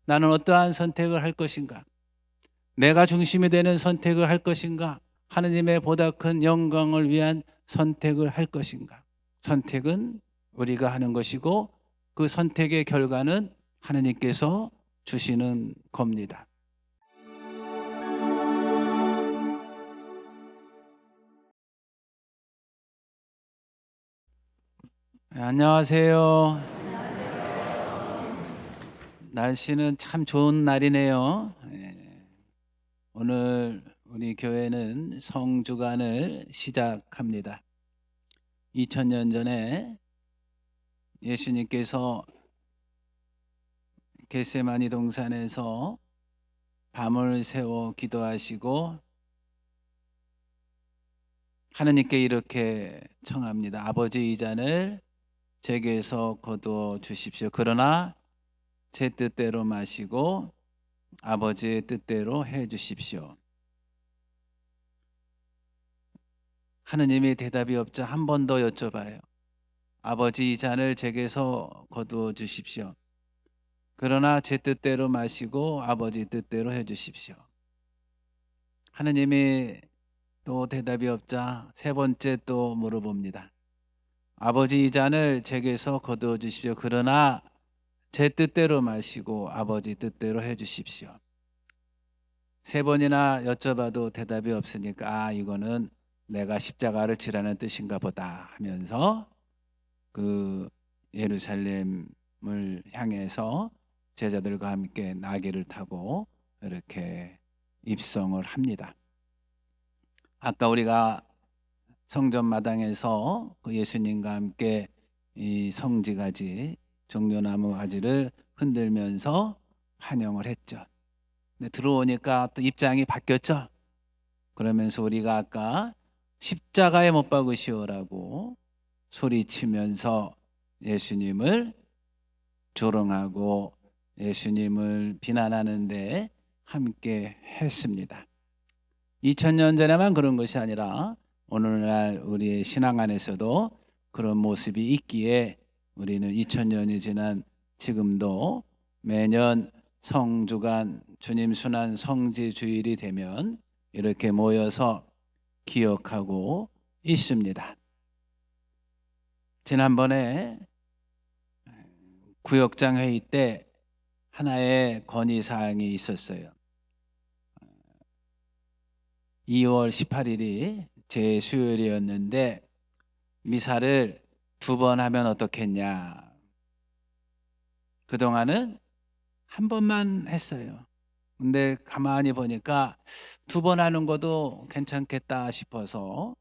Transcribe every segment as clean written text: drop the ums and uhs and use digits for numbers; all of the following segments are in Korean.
나는 어떠한 선택을 할 것인가? 내가 중심이 되는 선택을 할 것인가? 하느님의 보다 큰 영광을 위한 선택을 할 것인가? 선택은 우리가 하는 것이고 그 선택의 결과는 하느님께서 주시는 겁니다. 안녕하세요. 날씨는 참 좋은 날이네요. 오늘 우리 교회는 성주간을 시작합니다. 2000년 전에 예수님께서 겟세마니 동산에서 밤을 새워 기도하시고 하느님께 이렇게 청합니다. 아버지, 이 잔을 제게서 거두어 주십시오. 그러나 제 뜻대로 마시고 아버지의 뜻대로 해 주십시오. 하느님이 대답이 없자 한 번 더 여쭤봐요. 아버지, 이 잔을 제게서 거두어 주십시오. 그러나 제 뜻대로 마시고 아버지 뜻대로 해 주십시오. 하느님이 또 대답이 없자 세 번째 또 물어봅니다. 아버지, 이 잔을 제게서 거두어 주십시오. 그러나 제 뜻대로 마시고 아버지 뜻대로 해 주십시오. 세 번이나 여쭤봐도 대답이 없으니까 이거는 내가 십자가를 지라는 뜻인가 보다 하면서 그 예루살렘을 향해서 제자들과 함께 나귀를 타고 이렇게 입성을 합니다. 아까 우리가 성전 마당에서 그 예수님과 함께 이 성지가지, 종려나무 가지를 흔들면서 환영을 했죠. 근데 들어오니까 또 입장이 바뀌었죠. 그러면서 우리가 아까 십자가에 못 박으시오라고 소리치면서 예수님을 조롱하고 예수님을 비난하는데 함께 했습니다. 2000년 전에만 그런 것이 아니라 오늘날 우리의 신앙 안에서도 그런 모습이 있기에 우리는 2000년이 지난 지금도 매년 성주간 주님 순환 성지 주일이 되면 이렇게 모여서 기억하고 있습니다. 지난번에 구역장 회의 때 하나의 건의사항이 있었어요. 2월 18일이 제 수요일이었는데 미사를 2번 하면 어떻겠냐. 그동안은 한 번만 했어요. 근데 가만히 보니까 2번 하는 것도 괜찮겠다 싶어서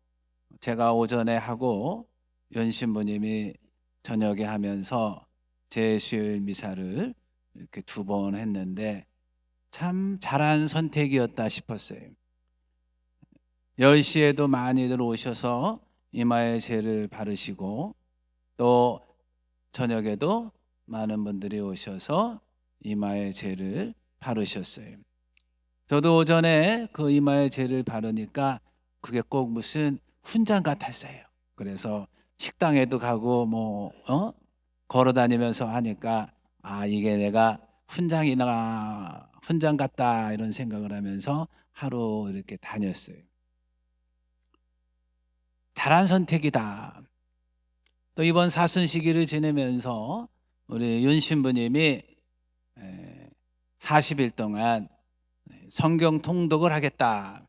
제가 오전에 하고 연신부님이 저녁에 하면서 제 수요일 미사를 이렇게 2번 했는데 참 잘한 선택이었다 싶었어요. 10시에도 많이들 오셔서 이마에 제를 바르시고 또 저녁에도 많은 분들이 오셔서 이마에 제를 바르셨어요. 저도 오전에 그 이마에 제를 바르니까 그게 꼭 무슨 훈장 같았어요. 그래서 식당에도 가고 걸어 다니면서 하니까 이게 내가 훈장 같다 이런 생각을 하면서 하루 이렇게 다녔어요. 잘한 선택이다. 또 이번 사순 시기를 지내면서 우리 윤 신부님이 40일 동안 성경 통독을 하겠다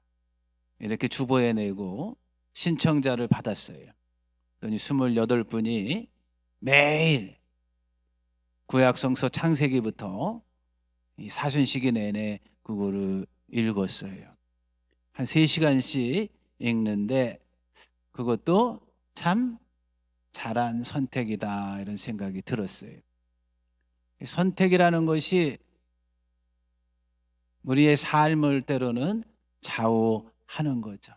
이렇게 주보에 내고 신청자를 받았어요. 그랬더니 28분이 매일 구약성서 창세기부터 이 사순 시기 내내 그거를 읽었어요. 한 3시간씩 읽는데 그것도 참 잘한 선택이다 이런 생각이 들었어요. 선택이라는 것이 우리의 삶을 때로는 좌우하는 거죠.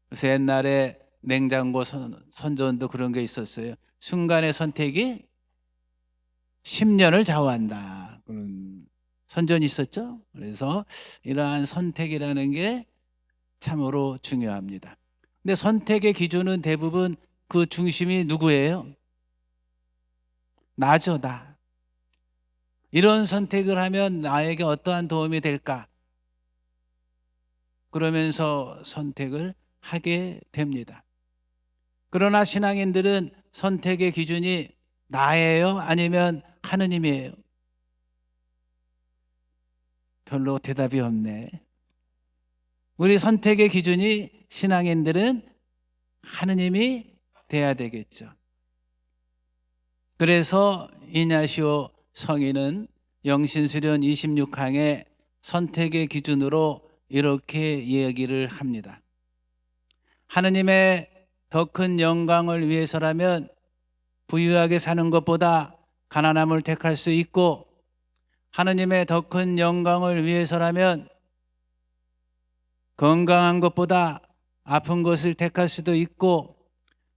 그래서 옛날에 냉장고 선전도 그런 게 있었어요. 순간의 선택이 10년을 좌우한다. 그런 선전이 있었죠. 그래서 이러한 선택이라는 게 참으로 중요합니다. 근데 선택의 기준은 대부분 그 중심이 누구예요? 나죠, 나. 이런 선택을 하면 나에게 어떠한 도움이 될까? 그러면서 선택을 하게 됩니다. 그러나 신앙인들은 선택의 기준이 나예요? 아니면 하느님이에요? 별로 대답이 없네. 우리 선택의 기준이 신앙인들은 하느님이 돼야 되겠죠. 그래서 이냐시오 성인은 영신수련 26항에 선택의 기준으로 이렇게 이야기를 합니다. 하느님의 더 큰 영광을 위해서라면 부유하게 사는 것보다 가난함을 택할 수 있고, 하느님의 더 큰 영광을 위해서라면 건강한 것보다 아픈 것을 택할 수도 있고,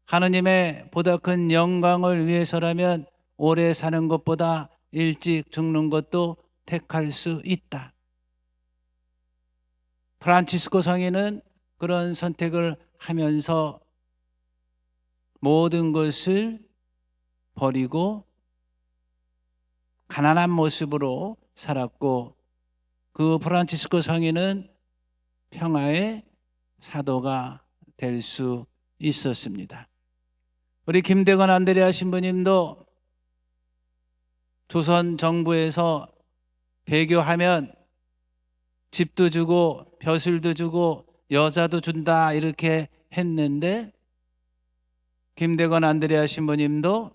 하느님의 보다 큰 영광을 위해서라면 오래 사는 것보다 일찍 죽는 것도 택할 수 있다. 프란치스코 성인은 그런 선택을 하면서 모든 것을 버리고 가난한 모습으로 살았고, 그 프란치스코 성인은 평화의 사도가 될 수 있었습니다. 우리 김대건 안드레아 신부님도 조선 정부에서 배교하면 집도 주고 벼슬도 주고 여자도 준다 이렇게 했는데, 김대건 안드레아 신부님도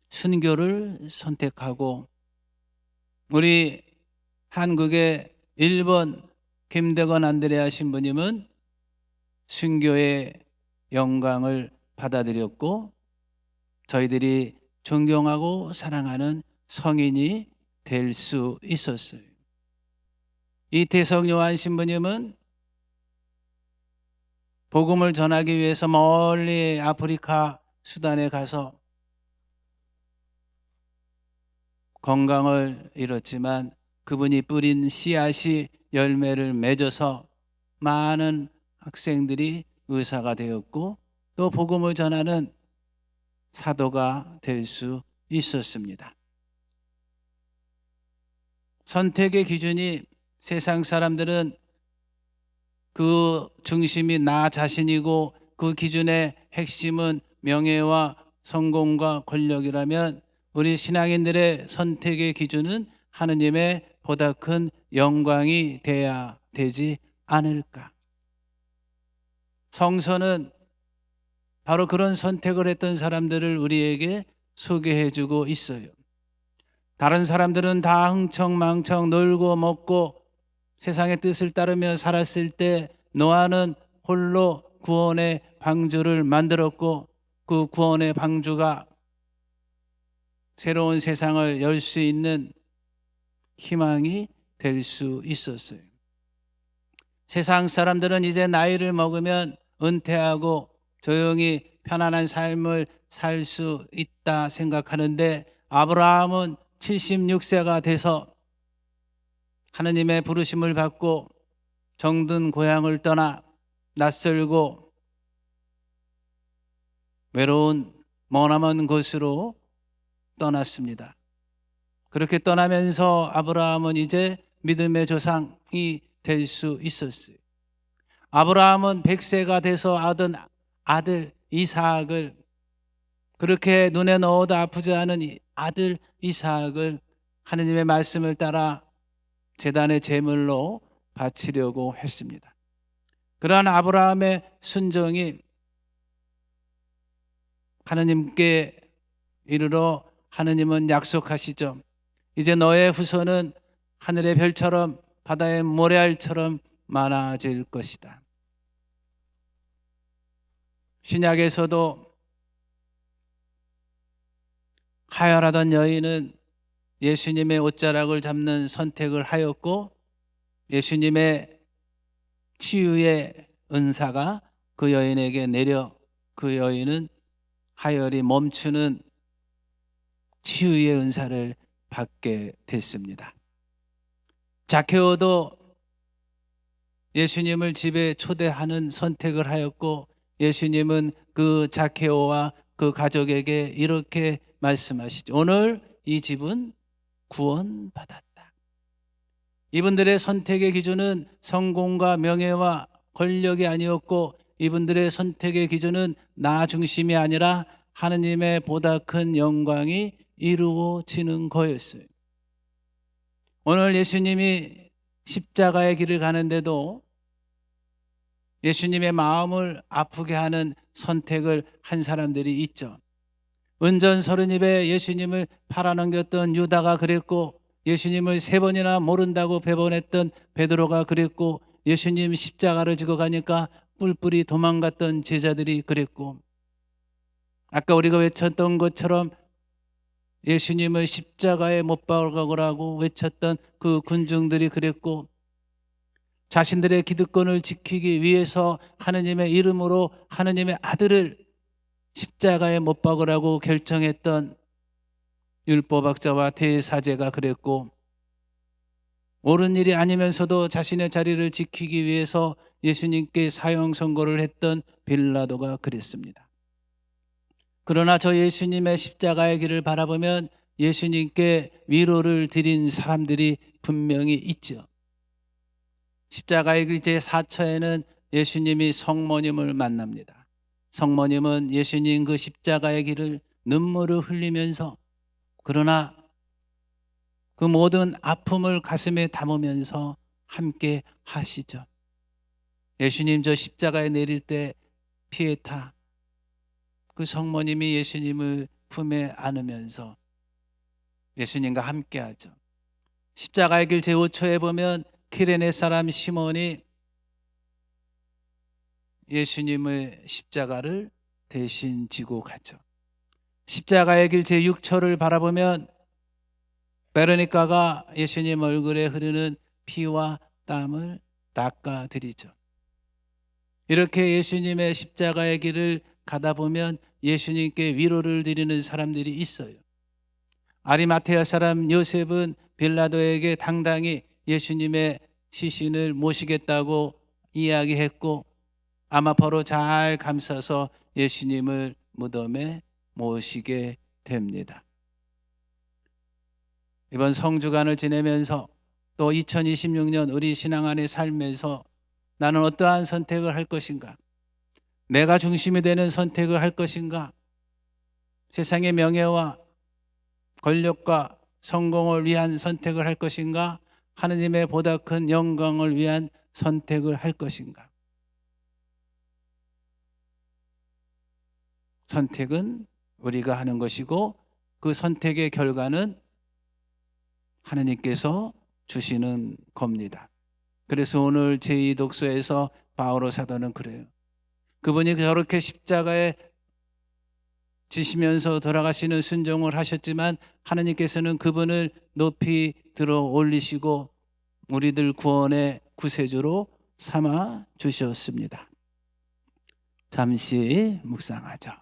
순교를 선택하고, 우리 한국의 1번 김대건 안드레아 신부님은 순교의 영광을 받아들였고, 저희들이 존경하고 사랑하는 성인이 될 수 있었어요. 이태석 요한 신부님은 복음을 전하기 위해서 멀리 아프리카 수단에 가서 건강을 잃었지만 그분이 뿌린 씨앗이 열매를 맺어서 많은 학생들이 의사가 되었고, 또 복음을 전하는 사도가 될 수 있었습니다. 선택의 기준이, 세상 사람들은 그 중심이 나 자신이고 그 기준의 핵심은 명예와 성공과 권력이라면, 우리 신앙인들의 선택의 기준은 하느님의 보다 큰 영광이 돼야 되지 않을까? 성서는 바로 그런 선택을 했던 사람들을 우리에게 소개해 주고 있어요. 다른 사람들은 다 흥청망청 놀고 먹고 세상의 뜻을 따르며 살았을 때, 노아는 홀로 구원의 방주를 만들었고, 그 구원의 방주가 새로운 세상을 열 수 있는 희망이 될 수 있었어요. 세상 사람들은 이제 나이를 먹으면 은퇴하고 조용히 편안한 삶을 살 수 있다 생각하는데, 아브라함은 76세가 돼서 하느님의 부르심을 받고 정든 고향을 떠나 낯설고 외로운 머나먼 곳으로 떠났습니다. 그렇게 떠나면서 아브라함은 이제 믿음의 조상이 될 수 있었어요. 아브라함은 100세가 돼서 얻은 아들 이삭을, 그렇게 눈에 넣어도 아프지 않은 아들 이삭을 하느님의 말씀을 따라 제단의 제물로 바치려고 했습니다. 그러한 아브라함의 순종이 하느님께 이르러 하느님은 약속하시죠. 이제 너의 후손은 하늘의 별처럼 바다의 모래알처럼 많아질 것이다. 신약에서도 하혈하던 여인은 예수님의 옷자락을 잡는 선택을 하였고, 예수님의 치유의 은사가 그 여인에게 내려 그 여인은 하혈이 멈추는 치유의 은사를 받게 됐습니다. 자케오도 예수님을 집에 초대하는 선택을 하였고, 예수님은 그 자케오와 그 가족에게 이렇게 말씀하시죠. 오늘 이 집은 구원받았다. 이분들의 선택의 기준은 성공과 명예와 권력이 아니었고, 이분들의 선택의 기준은 나 중심이 아니라 하느님의 보다 큰 영광이 이루어지는 거였어요. 오늘 예수님이 십자가의 길을 가는데도 예수님의 마음을 아프게 하는 선택을 한 사람들이 있죠. 은전 30입에 예수님을 팔아넘겼던 유다가 그랬고, 예수님을 3번이나 모른다고 배번했던 베드로가 그랬고, 예수님 십자가를 지고 가니까 뿔뿔이 도망갔던 제자들이 그랬고, 아까 우리가 외쳤던 것처럼 예수님을 십자가에 못 박으라고 외쳤던 그 군중들이 그랬고, 자신들의 기득권을 지키기 위해서 하느님의 이름으로 하느님의 아들을 십자가에 못 박으라고 결정했던 율법학자와 대사제가 그랬고, 옳은 일이 아니면서도 자신의 자리를 지키기 위해서 예수님께 사형 선고를 했던 빌라도가 그랬습니다. 그러나 저 예수님의 십자가의 길을 바라보면 예수님께 위로를 드린 사람들이 분명히 있죠. 십자가의 길 제4처에는 예수님이 성모님을 만납니다. 성모님은 예수님 그 십자가의 길을 눈물을 흘리면서, 그러나 그 모든 아픔을 가슴에 담으면서 함께 하시죠. 예수님 저 십자가에 내릴 때 피에타, 그 성모님이 예수님을 품에 안으면서 예수님과 함께 하죠. 십자가의 길 제5처에 보면 키레네 사람 시몬이 예수님의 십자가를 대신 지고 가죠. 십자가의 길 제6처를 바라보면 베로니카가 예수님 얼굴에 흐르는 피와 땀을 닦아드리죠. 이렇게 예수님의 십자가의 길을 가다 보면 예수님께 위로를 드리는 사람들이 있어요. 아리마테아 사람 요셉은 빌라도에게 당당히 예수님의 시신을 모시겠다고 이야기했고, 아마 바로 잘 감싸서 예수님을 무덤에 모시게 됩니다. 이번 성주간을 지내면서 또 2026년 우리 신앙 안의 삶에서 나는 어떠한 선택을 할 것인가? 내가 중심이 되는 선택을 할 것인가? 세상의 명예와 권력과 성공을 위한 선택을 할 것인가? 하느님의 보다 큰 영광을 위한 선택을 할 것인가? 선택은 우리가 하는 것이고, 그 선택의 결과는 하느님께서 주시는 겁니다. 그래서 오늘 제2독서에서 바오로 사도는 그래요. 그분이 저렇게 십자가에 지시면서 돌아가시는 순종을 하셨지만 하느님께서는 그분을 높이 들어 올리시고 우리들 구원의 구세주로 삼아 주셨습니다. 잠시 묵상하자.